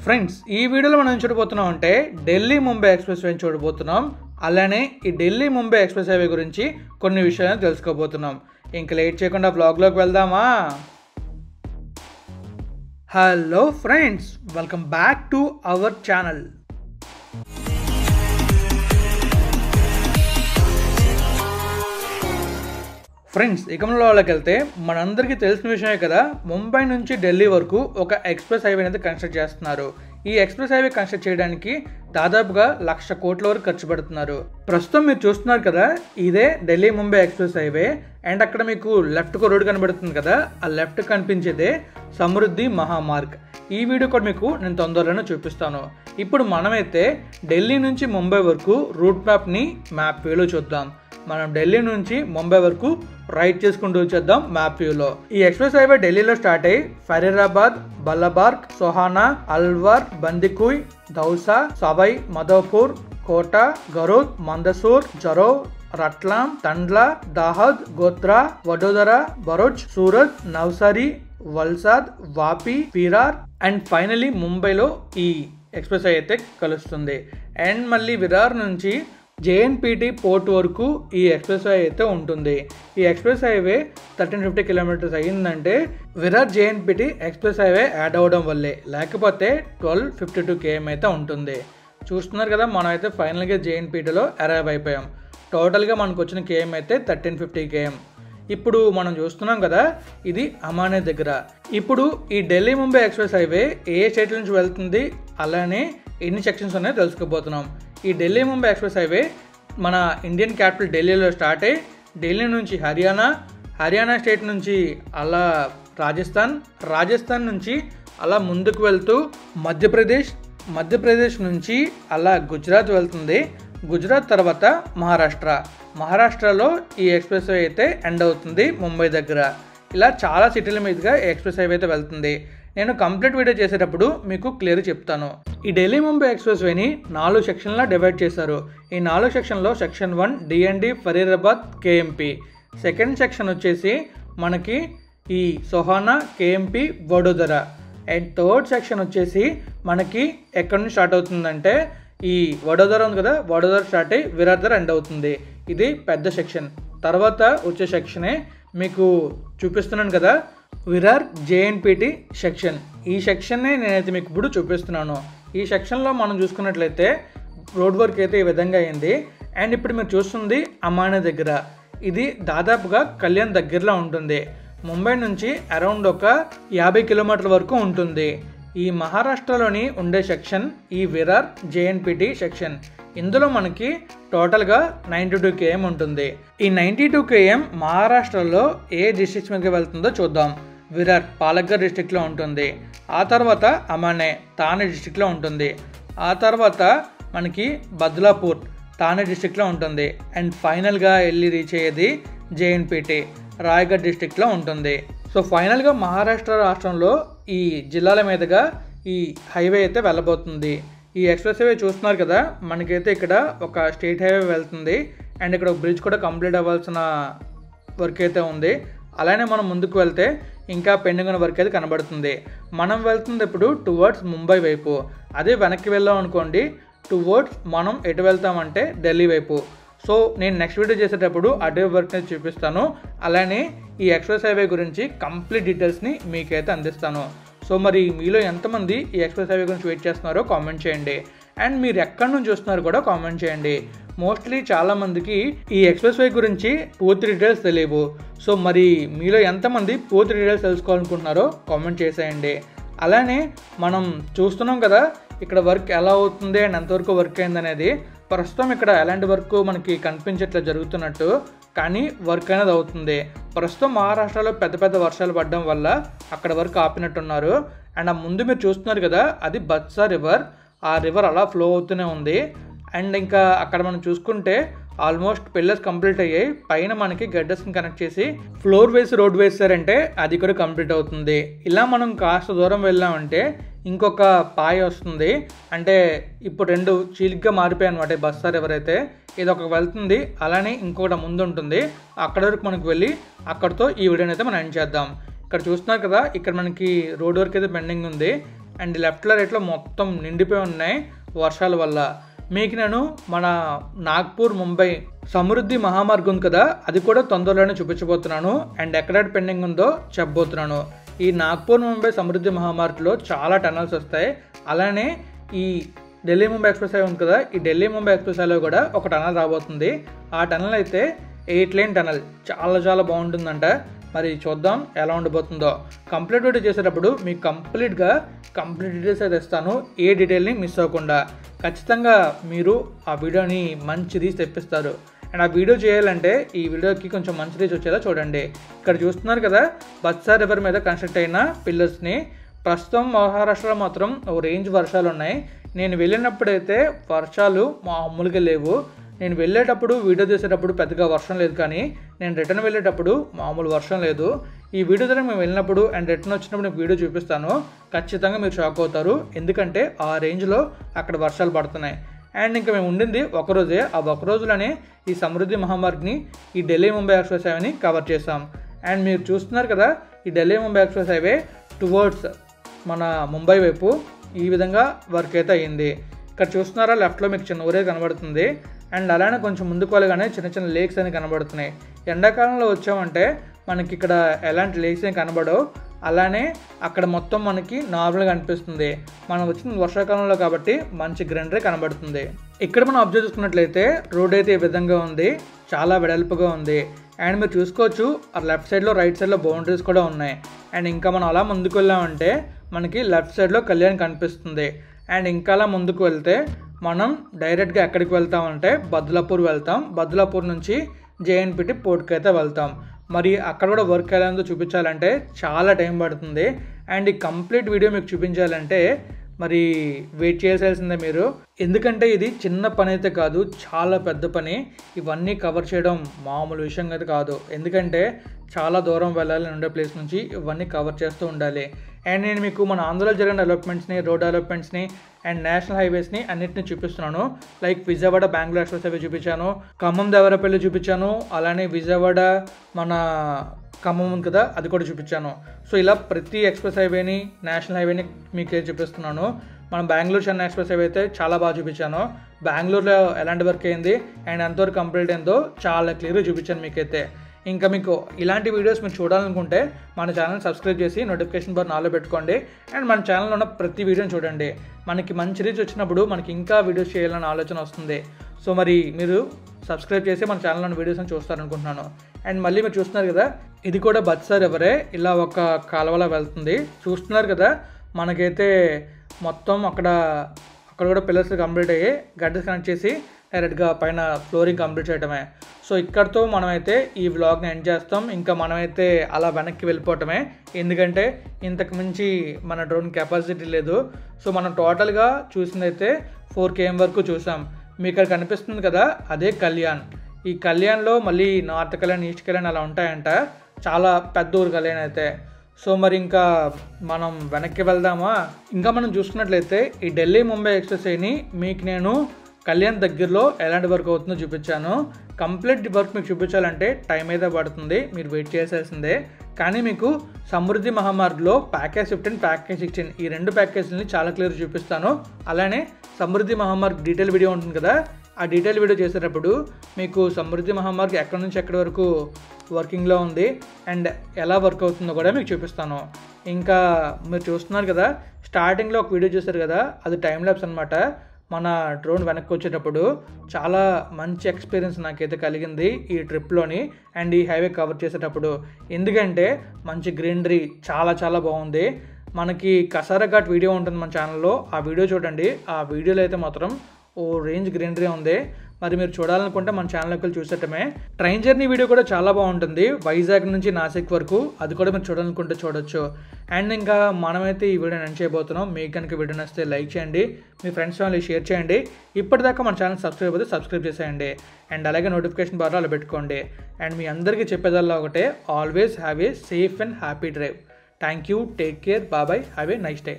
Friends, ఈ వీడియోలో మనం చూడబోతున్నాం అంటే ఢిల్లీ ముంబై ఎక్స్ప్రెస్ వేని చూడబోతున్నాం. అలానే ఈ ఢిల్లీ ముంబై ఎక్స్ప్రెస్ హైవే గురించి కొన్ని విషయాలను తెలుసుకోబోతున్నాం. ఇంకా లేట్ చేయకుండా బ్లాగ్లోకి వెళ్దామా? Hello friends, welcome back to our channel. Friends, ఇకమలోకి వెళ్తే మనందరికీ తెలిసిన విషయమే కదా, ముంబై నుంచి ఢిల్లీ వరకు ఒక ఎక్స్ప్రెస్ హైవే అనేది కన్స్ట్రక్ట్ చేస్తున్నారు. ఈ ఎక్స్ప్రెస్ హైవే కన్స్ట్రక్ట్ చేయడానికి దాదాపుగా 1,00,000 కోట్ల వరకు ఖర్చు పెడుతున్నారు. ప్రస్తుతం మీరు చూస్తున్నారు కదా, ఇదే Delhi Mumbai express highway. And అక్కడ మీకు లెఫ్ట్కు రోడ్ కనబడుతుంది కదా, ఆ లెఫ్ట్ కనిపించేదే సమృద్ధి మహామార్గ్. ఈ వీడియో కూడా మీకు నేను తొందరలోనే చూపిస్తాను. ఇప్పుడు మనమైతే ఢిల్లీ నుంచి ముంబై వరకు రూట్ మ్యాప్ని మ్యాప్ వ్యూలో చూద్దాం. మనం ఢిల్లీ నుంచి ముంబై వరకు రైట్ చేసుకుంటూ వచ్చేద్దాం మ్యాప్ వ్యూలో. ఈ ఎక్స్ప్రెస్ హైవే ఢిల్లీలో స్టార్ట్ అయ్యి ఫరీదాబాద్, బల్లబార్గ్, సోహానా, అల్వార్, బందికుయ్, దౌసా, సవై మాధోపూర్, కోటా, గరూద్, మందసూర్, జరోవ్, రట్లాం, తండ్లా, దాహద్, గోత్రా, వడోదరా, భరూచ్, సూరత్, నవ్సారీ, వల్సాద్, వాపి, పీరార్ అండ్ ఫైనలీ ముంబైలో ఈ ఎక్స్ప్రెస్ హైవే అయితే కలుస్తుంది. అండ్ మళ్ళీ విరార్ నుంచి JNPT పోర్ట్ వరకు ఈ ఎక్స్ప్రెస్ హైవే అయితే ఉంటుంది. ఈ ఎక్స్ప్రెస్ హైవే 1350 కిలోమీటర్స్ అయ్యిందంటే Virar JNPT express highway add అవ్వడం వల్లే, లేకపోతే 1252 km అయితే ఉంటుంది. చూస్తున్నారు కదా, మనం అయితే ఫైనల్గా JNPTలో అరైవ్ అయిపోయాం. టోటల్గా మనకు వచ్చిన KM అయితే 1350 km. ఇప్పుడు మనం చూస్తున్నాం కదా, ఇది అమానే దగ్గర. ఇప్పుడు ఈ ఢిల్లీ ముంబై ఎక్స్ప్రెస్ హైవే ఏ స్టేట్ నుంచి వెళ్తుంది, అలానే ఎన్ని సెక్షన్స్ ఉన్నాయో తెలుసుకోబోతున్నాం. ఈ ఢిల్లీ ముంబై ఎక్స్ప్రెస్ హైవే మన ఇండియన్ క్యాపిటల్ ఢిల్లీలో స్టార్ట్ అయ్యి ఢిల్లీ నుంచి హర్యానా స్టేట్ నుంచి అలా రాజస్థాన్ నుంచి అలా ముందుకు వెళ్తూ మధ్యప్రదేశ్ నుంచి అలా గుజరాత్ వెళ్తుంది. గుజరాత్ తర్వాత మహారాష్ట్రలో ఈ ఎక్స్ప్రెస్ హైవే అయితే ఎండ్ అవుతుంది ముంబై దగ్గర. ఇలా చాలా సిటీల మీదుగా ఈ ఎక్స్ప్రెస్ హైవే అయితే వెళ్తుంది. నేను కంప్లీట్ వీడియో చేసేటప్పుడు మీకు క్లియర్ చెప్తాను. ఈ ఢిల్లీ ముంబై ఎక్స్ప్రెస్ వేని 4 సెక్షన్లా డివైడ్ చేశారు. ఈ 4 సెక్షన్లో section 1 DND Faridabad KMP, second section వచ్చేసి మనకి ఈ సోహానా KMP Vadodara, and third section వచ్చేసి మనకి ఎక్కడి నుంచి స్టార్ట్ అవుతుందంటే ఈ వడోదరా ఉంది కదా, వడోదరా స్టార్ట్ అయ్యి విరార్ దగ్గర ఎండ్ అవుతుంది. ఇది పెద్ద సెక్షన్. తర్వాత వచ్చే సెక్షనే మీకు చూపిస్తున్నాను కదా, విరార్ JNPT సెక్షన్. ఈ సెక్షన్నే నేనైతే మీకు ఇప్పుడు చూపిస్తున్నాను. ఈ సెక్షన్లో మనం చూసుకున్నట్లయితే రోడ్ వర్క్ అయితే ఈ విధంగా అయింది. అండ్ ఇప్పుడు మీరు చూస్తుంది అమానే దగ్గర. ఇది దాదాపుగా కళ్యాణ్ దగ్గరలో ఉంటుంది. ముంబై నుంచి అరౌండ్ ఒక 50 కిలోమీటర్ల వరకు ఉంటుంది. ఈ మహారాష్ట్రలోని ఉండే సెక్షన్ ఈ విరార్ JNPT సెక్షన్. ఇందులో మనకి టోటల్గా 92 km ఉంటుంది. ఈ 92 km మహారాష్ట్రలో ఏ డిస్ట్రిక్ట్స్ మీదకి వెళ్తుందో చూద్దాం. విరార్ పాలఘర్ డిస్ట్రిక్ట్లో ఉంటుంది. ఆ తర్వాత అమానే థానే డిస్ట్రిక్ట్లో ఉంటుంది. ఆ తర్వాత మనకి బద్లాపూర్ థానే డిస్ట్రిక్ట్లో ఉంటుంది. అండ్ ఫైనల్గా వెళ్ళి రీచ్ అయ్యేది JNPT రాయ్గఢ్ డిస్ట్రిక్ట్లో ఉంటుంది. సో ఫైనల్గా మహారాష్ట్ర రాష్ట్రంలో ఈ జిల్లాల మీదుగా ఈ హైవే అయితే వెళ్ళబోతుంది. ఈ ఎక్స్ప్రెస్ హైవే చూస్తున్నారు కదా, మనకైతే ఇక్కడ ఒక స్టేట్ హైవే వెళ్తుంది. అండ్ ఇక్కడ ఒక బ్రిడ్జ్ కూడా కంప్లీట్ అవ్వాల్సిన వర్క్ అయితే ఉంది. అలానే మనం ముందుకు వెళ్తే ఇంకా పెండింగ్ ఉన్న వర్క్ అయితే కనబడుతుంది. మనం వెళ్తుంది ఇప్పుడు టువర్డ్స్ ముంబై వైపు. అదే వెనక్కి వెళ్ళాం అనుకోండి, టువర్డ్స్ మనం ఎటు వెళ్తామంటే ఢిల్లీ వైపు. సో నేను నెక్స్ట్ వీడియో చేసేటప్పుడు అదే వర్క్ అనేది చూపిస్తాను. అలానే ఈ ఎక్స్ప్రెస్ హైవే గురించి కంప్లీట్ డీటెయిల్స్ని మీకైతే అందిస్తాను. సో మరి మీలో ఎంతమంది ఈ ఎక్స్ప్రెస్ హైవే గురించి వెయిట్ చేస్తున్నారో కామెంట్ చేయండి. అండ్ మీరు ఎక్కడి నుంచి చూస్తున్నారో కూడా కామెంట్ చేయండి. మోస్ట్లీ చాలామందికి ఈ ఎక్స్ప్రెస్ హైవే గురించి పూర్తి డీటెయిల్స్ తెలియవు. సో మరి మీలో ఎంతమంది పూర్తి డీటెయిల్స్ తెలుసుకోవాలనుకుంటున్నారో కామెంట్ చేసేయండి. అలానే మనం చూస్తున్నాం కదా, ఇక్కడ వర్క్ ఎలా అవుతుంది అండ్ ఎంతవరకు వర్క్ అయిందనేది. ప్రస్తుతం ఇక్కడ ఎలాంటి వర్క్ మనకి కనిపించట్లా జరుగుతున్నట్టు, కానీ వర్క్ అనేది అవుతుంది. ప్రస్తుతం మహారాష్ట్రలో పెద్ద వర్షాలు పడడం వల్ల అక్కడ వర్క్ ఆపినట్టున్నారు. అండ్ ఆ ముందు మీరు చూస్తున్నారు కదా, అది బత్సా రివర్. ఆ రివర్ అలా ఫ్లో అవుతూనే ఉంది. అండ్ ఇంకా అక్కడ మనం చూసుకుంటే ఆల్మోస్ట్ పిల్లర్స్ కంప్లీట్ అయ్యాయి. పైన మనకి గడ్డస్ని కనెక్ట్ చేసి ఫ్లోర్ వేసి రోడ్ వేసారంటే అది కూడా కంప్లీట్ అవుతుంది. ఇలా మనం కాస్త దూరం వెళ్ళామంటే ఇంకొక పాయ వస్తుంది. అంటే ఇప్పుడు 2 చీలిగ్గా మారిపోయాయి అనమాట బస్సా రివర్ అయితే. ఇది ఒక వెళ్తుంది, అలానే ఇంకొకటి ముందు ఉంటుంది. అక్కడ వరకు మనకు వెళ్ళి అక్కడితో ఈ వీడియోని అయితే మనం ఎండ్ చేద్దాం. ఇక్కడ చూస్తున్నారు కదా, ఇక్కడ మనకి రోడ్ వర్క్ అయితే పెండింగ్ ఉంది. అండ్ లెఫ్ట్లో రైట్లో మొత్తం నిండిపోయి ఉన్నాయి వర్షాల వల్ల. మీకు నేను మన నాగ్పూర్ ముంబై సమృద్ధి మహామార్గం కదా, అది కూడా తొందరలోనే చూపించబోతున్నాను అండ్ ఎక్కడ పెండింగ్ ఉందో చెప్పబోతున్నాను. ఈ నాగ్పూర్ ముంబై సమృద్ధి మహామార్గంలో చాలా టనల్స్ వస్తాయి. అలానే ఈ ఢిల్లీ ముంబై ఎక్స్ప్రెస్ హైవే ఉంది కదా, ఈ ఢిల్లీ ముంబై ఎక్స్ప్రెస్ హైవేలో కూడా ఒక టనల్ రాబోతుంది. ఆ టనల్ అయితే 8 లేన్ టనల్, చాలా బాగుంటుందంట. మరి చూద్దాం ఎలా ఉండబోతుందో. కంప్లీట్ వీడియో చేసేటప్పుడు మీకు కంప్లీట్ డీటెయిల్స్ అయితే ఇస్తాను, ఏ డీటెయిల్ని మిస్ అవ్వకుండా. ఖచ్చితంగా మీరు ఆ వీడియోని మంచి రీచ్ తెప్పిస్తారు. అండ్ ఆ వీడియో చేయాలంటే ఈ వీడియోకి కొంచెం మంచి రీచ్ వచ్చేలా చూడండి. ఇక్కడ చూస్తున్నారు కదా, బత్సా రివర్ మీద కన్స్ట్రక్ట్ అయిన పిల్లర్స్ని. ప్రస్తుతం మహారాష్ట్రలో మాత్రం ఓ రేంజ్ వర్షాలు ఉన్నాయి. నేను వెళ్ళినప్పుడైతే వర్షాలు మామూలుగా లేవు. నేను వెళ్ళేటప్పుడు వీడియో చేసేటప్పుడు పెద్దగా వర్షం లేదు, కానీ నేను రిటర్న్ వెళ్ళేటప్పుడు మామూలు వర్షం లేదు. ఈ వీడియో ద్వారా మేము వెళ్ళినప్పుడు అండ్ రిటర్న్ వచ్చినప్పుడు నేను వీడియో చూపిస్తాను. ఖచ్చితంగా మీరు షాక్ అవుతారు, ఎందుకంటే ఆ రేంజ్లో అక్కడ వర్షాలు పడుతున్నాయి. అండ్ ఇంకా మేము ఉండింది ఒకరోజే. ఆ ఒక రోజులోనే ఈ సమృద్ధి మహామార్గ్ని, ఈ ఢిల్లీ ముంబై ఎక్స్ప్రెస్ హైవేని కవర్ చేసాం. అండ్ మీరు చూస్తున్నారు కదా, ఈ Delhi Mumbai express highway towards మన ముంబై వైపు ఈ విధంగా వర్క్ అయితే అయ్యింది. ఇక్కడ చూస్తున్నారా, లెఫ్ట్లో మీకు చిన్న ఊరే కనబడుతుంది. అండ్ అలానే కొంచెం ముందుకు వెళ్ళగానే చిన్న లేక్స్ అని కనబడుతున్నాయి. ఎండాకాలంలో వచ్చామంటే మనకి ఇక్కడ ఎలాంటి లేక్స్ ఏం కనబడవు. అలానే అక్కడ మొత్తం మనకి నార్మల్గా అనిపిస్తుంది. మనం వచ్చిన వర్షాకాలంలో కాబట్టి మంచి గ్రీనరీ కనబడుతుంది. ఇక్కడ మనం అబ్జర్వ్ చేసుకున్నట్లయితే రోడ్ అయితే ఈ విధంగా ఉంది, చాలా వెడల్పుగా ఉంది. అండ్ మీరు చూసుకోవచ్చు, ఆ లెఫ్ట్ సైడ్లో రైట్ సైడ్లో బౌండరీస్ కూడా ఉన్నాయి. అండ్ ఇంకా మనం అలా ముందుకు వెళ్ళామంటే మనకి లెఫ్ట్ సైడ్లో కళ్యాణ్ కనిపిస్తుంది. అండ్ ఇంకా అలా ముందుకు వెళ్తే మనం డైరెక్ట్గా ఎక్కడికి వెళ్తామంటే బద్లాపూర్ వెళ్తాం. బద్లాపూర్ నుంచి జేఎన్పిటి పోర్ట్కి అయితే వెళ్తాం. మరి అక్కడ కూడా వర్క్ ఎలా ఉందో చూపించాలంటే చాలా టైం పడుతుంది. అండ్ ఈ కంప్లీట్ వీడియో మీకు చూపించాలంటే మరి వెయిట్ చేయాల్సిందే మీరు, ఎందుకంటే ఇది చిన్న పని అయితే కాదు, చాలా పెద్ద పని. ఇవన్నీ కవర్ చేయడం మామూలు విషయం అయితే కాదు, ఎందుకంటే చాలా దూరం వెళ్ళాలి ఉండే ప్లేస్ నుంచి ఇవన్నీ కవర్ చేస్తూ ఉండాలి. అండ్ నేను మీకు మన ఆంధ్రలో జరిగిన డెవలప్మెంట్స్ని, రోడ్ డెవలప్మెంట్స్ని అండ్ నేషనల్ హైవేస్ని అన్నింటినీ చూపిస్తున్నాను. Like Vijayawada Bengaluru express highway చూపించాను, ఖమ్మం దేవరపల్లి చూపించాను, అలానే విజయవాడ మన ఖమ్మం ఉంది కదా, అది కూడా చూపించాను. సో ఇలా ప్రతి ఎక్స్ప్రెస్ హైవేని, నేషనల్ హైవేని మీకు చూపిస్తున్నాను. మనం బెంగళూరు చెన్నై ఎక్స్ప్రెస్ హైవే అయితే చాలా బాగా చూపించాను. బెంగళూరులో ఎలాంటి వర్క్ అయింది అండ్ ఎంతవరకు కంప్లీట్ అయిందో చాలా క్లియర్గా చూపించాను మీకైతే. ఇంకా మీకు ఇలాంటి వీడియోస్ మీరు చూడాలనుకుంటే మన ఛానల్ సబ్స్క్రైబ్ చేసి నోటిఫికేషన్ బార్ నాలో పెట్టుకోండి. అండ్ మన ఛానల్లో ఉన్న ప్రతి వీడియోని చూడండి. మనకి మంచి రీచ్ వచ్చినప్పుడు మనకి ఇంకా వీడియోస్ చేయాలన్న ఆలోచన వస్తుంది. సో మరి మీరు సబ్స్క్రైబ్ చేసి మన ఛానల్లో ఉన్న వీడియోస్ని చూస్తారనుకుంటున్నాను. అండ్ మళ్ళీ మీరు చూస్తున్నారు కదా, ఇది కూడా బత్సా రివరే, ఇలా ఒక కాలువలా వెళ్తుంది. చూస్తున్నారు కదా, మనకైతే మొత్తం అక్కడ కూడా పిల్లర్స్ కంప్లీట్ అయ్యి గడ్డస్ కనెక్ట్ చేసి డైరెక్ట్గా పైన ఫ్లోరింగ్ కంప్లీట్ చేయడమే. సో ఇక్కడితో మనమైతే ఈ వ్లాగ్ని ఎండ్ చేస్తాం. ఇంకా మనమైతే అలా వెనక్కి వెళ్ళిపోవటమే, ఎందుకంటే ఇంతకు మించి మన డ్రోన్ కెపాసిటీ లేదు. సో మనం టోటల్గా చూసిందైతే 4 km వరకు చూసాం. మీకు ఇక్కడ కనిపిస్తుంది కదా, అదే కళ్యాణ్. ఈ కళ్యాణ్లో మళ్ళీ నార్త్ కళ్యాణ్, ఈస్ట్ కళ్యాణ్ అలా ఉంటాయంట. చాలా పెద్ద ఊరు కళ్యాణ్ అయితే. సో మరి ఇంకా మనం వెనక్కి వెళ్దామా? ఇంకా మనం చూసుకున్నట్లయితే ఈ ఢిల్లీ ముంబై ఎక్స్ప్రెస్ వేని మీకు నేను కళ్యాణ్ దగ్గరలో ఎలాంటి వర్క్ అవుతుందో చూపించాను. కంప్లీట్ వర్క్ మీకు చూపించాలంటే టైం అయితే పడుతుంది, మీరు వెయిట్ చేసేసిందే. కానీ మీకు సమృద్ధి మహామార్గ్లో ప్యాకేజ్ 15, ప్యాకేజ్ 16 ఈ 2 ప్యాకేజీలని చాలా క్లియర్ చూపిస్తాను. అలానే సమృద్ధి మహామార్గ్ డీటెయిల్ వీడియో ఉంటుంది కదా, ఆ డీటెయిల్ వీడియో చేసేటప్పుడు మీకు సమృద్ధి మహామార్గ్ ఎక్కడి నుంచి ఎక్కడి వరకు వర్కింగ్లో ఉంది అండ్ ఎలా వర్క్ అవుతుందో కూడా మీకు చూపిస్తాను. ఇంకా మీరు చూస్తున్నారు కదా, స్టార్టింగ్లో ఒక వీడియో చూస్తారు కదా, అది టైం ల్యాప్స్ అనమాట. మన డ్రోన్ వెనక్కి వచ్చేటప్పుడు చాలా మంచి ఎక్స్పీరియన్స్ నాకైతే కలిగింది ఈ ట్రిప్లోని అండ్ ఈ హైవే కవర్ చేసేటప్పుడు. ఎందుకంటే మంచి గ్రీనరీ చాలా బాగుంది. మనకి కసారా ఘాట్ వీడియో ఉంటుంది మన ఛానల్లో, ఆ వీడియో చూడండి. ఆ వీడియోలో అయితే మాత్రం ఓ రేంజ్ గ్రీనరీ ఉంది. మరి మీరు చూడాలనుకుంటే మన ఛానల్కి వెళ్ళి చూసేటమే. ట్రైన్ జర్నీ వీడియో కూడా చాలా బాగుంటుంది, వైజాగ్ నుంచి నాసిక్ వరకు, అది కూడా మీరు చూడాలనుకుంటే చూడొచ్చు. అండ్ ఇంకా మనమైతే ఈ వీడియోని ఎండ్ చేయబోతున్నాం. మీకు కనుక వీడియో నచ్చితే లైక్ చేయండి, మీ ఫ్రెండ్స్ వాళ్ళకి షేర్ చేయండి. ఇప్పటిదాకా మన ఛానల్ సబ్స్క్రైబ్ అయితే సబ్స్క్రైబ్ చేసేయండి. అండ్ అలాగే నోటిఫికేషన్ బార్లో అలా పెట్టుకోండి. అండ్ మీ అందరికీ చెప్పేదల్లా ఒకటే, always have a safe and happy drive. Thank you, take care, bye, have a nice day.